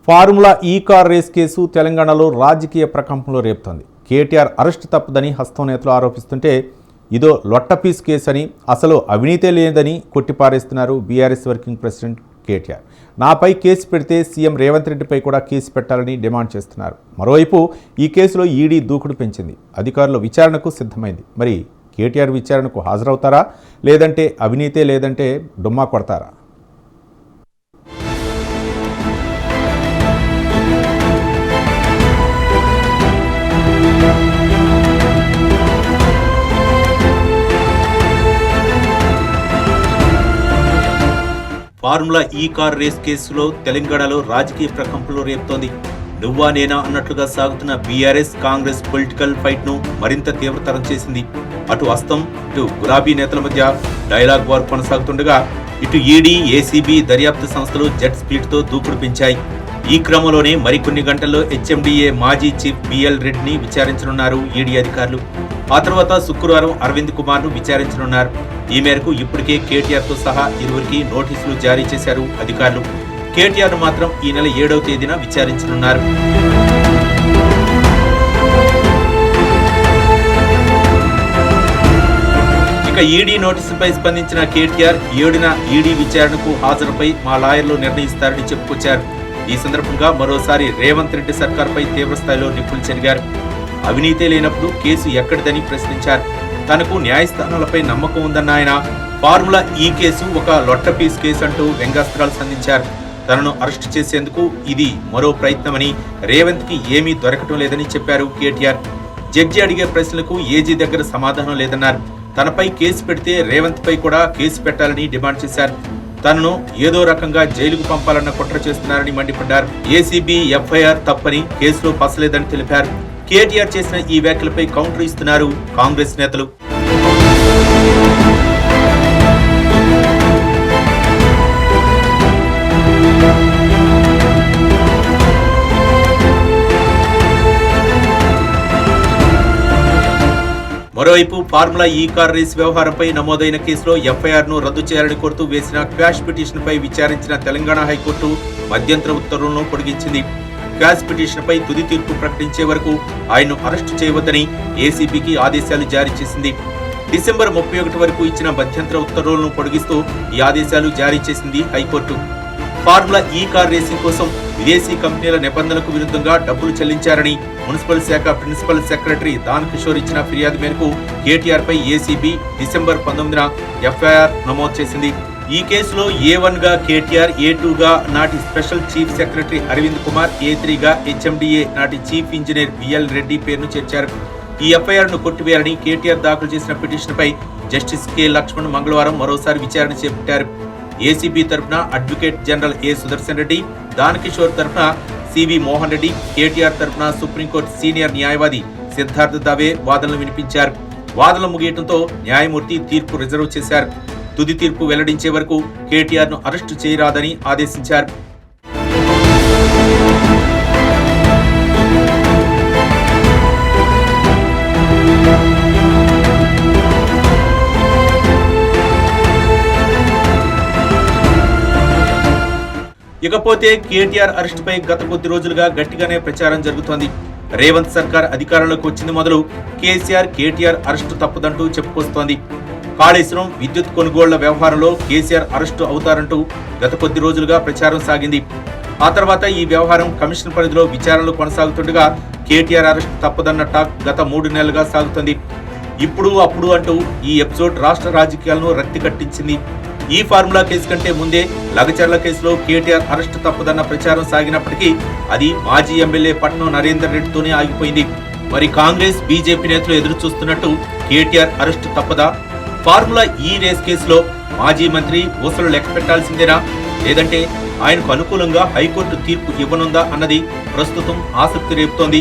Formula ఈ car race case తెలంగాణలో రాజకీయ ప్రకంపనలు రేపుతోంది. కేటీఆర్ అరెస్ట్ తప్పదని హస్తం నేతలు ఆరోపిస్తుంటే ఇదో లొట్టపీస్ కేసు అని, అసలు అవినీతే లేదని కొట్టిపారేస్తున్నారు బీఆర్ఎస్ వర్కింగ్ ప్రెసిడెంట్ కేటీఆర్. నాపై కేసు పెడితే సీఎం రేవంత్ రెడ్డిపై కూడా కేసు పెట్టాలని డిమాండ్ చేస్తున్నారు. మరోవైపు ఈ కేసులో ఈడీ దూకుడు పెంచింది. అధికారులు విచారణకు సిద్ధమైంది. మరి కేటీఆర్ విచారణకు హాజరవుతారా, లేదంటే అవినీతే లేదంటే డుమ్మా కొడతారా? ఫార్ములా ఈ కార్ రేస్ కేసులో తెలంగాణలో రాజకీయ ప్రకంపనలు రేపుతోంది. నువ్వా నేనా అన్నట్లుగా సాగుతున్న బీఆర్ఎస్ కాంగ్రెస్ పొలిటికల్ ఫైట్ ను మరింత తీవ్రతరం చేసింది. అటు హస్తం ఇటు గులాబీ నేతల మధ్య డైలాగ్ వార్ కొనసాగుతుండగా ఇటు ఈడీ, ఏసీబీ దర్యాప్తు సంస్థలు జెట్ స్పీడ్ తో దూకుడు పెంచాయి. ఈ క్రమంలోనే మరికొన్ని గంటల్లో హెచ్ఎండిఏ మాజీ చీఫ్ బిఎల్ రెడ్డిని విచారించనున్నారు ఈడీ అధికారులు. ఆ తర్వాత శుక్రవారం అరవింద్ కుమార్ ను విచారించనున్నారు. ఈ మేరకు ఇప్పటికే కేటీఆర్ తో సహా ఇరువురికి నోటీసులు జారీ చేశారు అధికారులు. కేటీఆర్ ను మాత్రం ఈ నెల 7వ తేదీన విచారించనున్నారు. ఇక ఈడీ నోటీసుపై స్పందించిన కేటీఆర్ 7న ఈడీ విచారణకు హాజరుపై మా లాయర్లు నిర్ణయిస్తారని చెప్పుకొచ్చారు. ఈ సందర్భంగా మరోసారి రేవంత్ రెడ్డి సర్కార్పై తీవ్రస్థాయిలో నిప్పులు చెరిగారు. అవినీతే లేనప్పుడు కేసు ఎక్కడిదని ప్రశ్నించారు. తనకు న్యాయస్థానాలపై నమ్మకం ఉందన్న ఆయన ఫార్ములా ఈ కేసు ఒక లొట్టపీస్ కేసు అంటూ వ్యంగ్యాస్త్రాలు సంధించారు. తనను అరెస్టు చేసేందుకు ఇది మరో ప్రయత్నమని, రేవంత్ కి ఏమీ దొరకటం లేదని చెప్పారు కేటీఆర్. జడ్జి అడిగే ప్రశ్నలకు ఏజీ దగ్గర సమాధానం లేదన్నారు. తనపై కేసు పెడితే రేవంత్ పై కూడా కేసు పెట్టాలని డిమాండ్ చేశారు. తనను ఏదో రకంగా జైలుకు పంపాలన్న కుట్ర చేస్తున్నారని మండిపడ్డారు. ఏసీబీ ఎఫ్ఐఆర్ తప్పని, కేసులో పసలేదని తెలిపారు. కేటీఆర్ చేసిన ఈ వ్యాఖ్యలపై కౌంటర్ ఇస్తున్నారు కాంగ్రెస్ నేతలు. మరోవైపు ఫార్ములా ఈ కార్ రేస్ వ్యవహారంపై నమోదైన కేసులో ఎఫ్ఐఆర్ ను రద్దు చేయాలని కోరుతూ వేసిన క్వాష్ పిటిషన్ పై విచారించిన తెలంగాణ హైకోర్టు మధ్యంతర ఉత్తర్వులను పొడిగించింది. క్వాష్ పిటిషన్ పై తుది తీర్పు ప్రకటించే వరకు ఆయన్ను అరెస్టు చేయవద్దని ఏసీబీకి ఆదేశాలు జారీ చేసింది. డిసెంబర్ 31 వరకు ఇచ్చిన మధ్యంతర ఉత్తర్వులను పొడిగిస్తూ ఈ ఆదేశాలు జారీ చేసింది హైకోర్టు. ఫార్ములా ఈ కార్ రేసింగ్ కోసం విదేశీ కంపెనీల నిబంధనలకు విరుద్ధంగా డబ్బులు చెల్లించారని మున్సిపల్ శాఖ ప్రిన్సిపల్ సెక్రటరీ దాన్ కిషోర్ ఇచ్చిన ఫిర్యాదు మేరకు కేటీఆర్ పై ఏసీబీ డిసెంబర్ 19న ఎఫ్ఐఆర్ నమోదు చేసింది. ఈ కేసులో A1 గా కేటీఆర్, A2 గా నాటి special chief secretary Aravind Kumar, A3 గా హెచ్ఎండిఏ నాటి చీఫ్ ఇంజనీర్ బిఎల్ రెడ్డి పేరును చేర్చారు. ఈ ఎఫ్ఐఆర్ ను కొట్టివేయాలని కేటీఆర్ దాఖలు చేసిన పిటిషన్ పై జస్టిస్ కె లక్ష్మణ్ మంగళవారం మరోసారి విచారణ చేపట్టారు. ఏసీబీ తరఫున అడ్వకేట్ జనరల్ ఏ సుదర్శన్ రెడ్డి, దాన్ కిషోర్ తరఫున సివి మోహన్ రెడ్డి, కేటీఆర్ తరఫున సుప్రీంకోర్టు సీనియర్ న్యాయవాది సిద్ధార్థ దవే వాదనలు వినిపించారు. వాదనలు ముగియడంతో న్యాయమూర్తి తీర్పు రిజర్వ్ చేశారు. తుది తీర్పు వెల్లడించే వరకు కేటీఆర్ ను అరెస్టు చేయరాదని ఆదేశించారు. ఇకపోతే కేటీఆర్ అరెస్టుపై గత కొద్ది రోజులుగా గట్టిగానే ప్రచారం జరుగుతోంది. రేవంత్ సర్కార్ అధికారంలోకి వచ్చింది మొదలు కేసీఆర్, కేటీఆర్ అరెస్టు తప్పదంటూ చెప్పుకొస్తోంది. కాళేశ్వరం విద్యుత్ కొనుగోళ్ల వ్యవహారంలో కేసీఆర్ అరెస్టు అవుతారంటూ గత కొద్ది రోజులుగా ప్రచారం సాగింది. ఆ తర్వాత ఈ వ్యవహారం కమిషన్ పరిధిలో విచారణలు కొనసాగుతుండగా కేటీఆర్ అరెస్టు తప్పదన్న టాక్ గత 3 నెలలుగా సాగుతుంది. ఇప్పుడు అప్పుడు అంటూ ఈ ఎపిసోడ్ రాష్ట్ర రాజకీయాలను రక్తి కట్టించింది. ఈ ఫార్ములా కేసు కంటే ముందే లగచర్ల కేసులో కేటీఆర్ అరెస్టు తప్పదన్న ప్రచారం సాగినప్పటికీ అది మాజీ ఎమ్మెల్యే పట్నం నరేందర్ రెడ్డితోనే ఆగిపోయింది. మరి కాంగ్రెస్, బీజేపీ నేతలు ఎదురు చూస్తున్నట్టు కేటీఆర్ అరెస్టు తప్పదా? ఫార్ములా ఈ రేస్ కేసులో మాజీ మంత్రి ఊసలు లెక్క పెట్టాల్సిందేనా, లేదంటే ఆయనకు అనుకూలంగా హైకోర్టు తీర్పు ఇవ్వనుందా అన్నది ప్రస్తుతం ఆసక్తి రేపుతోంది.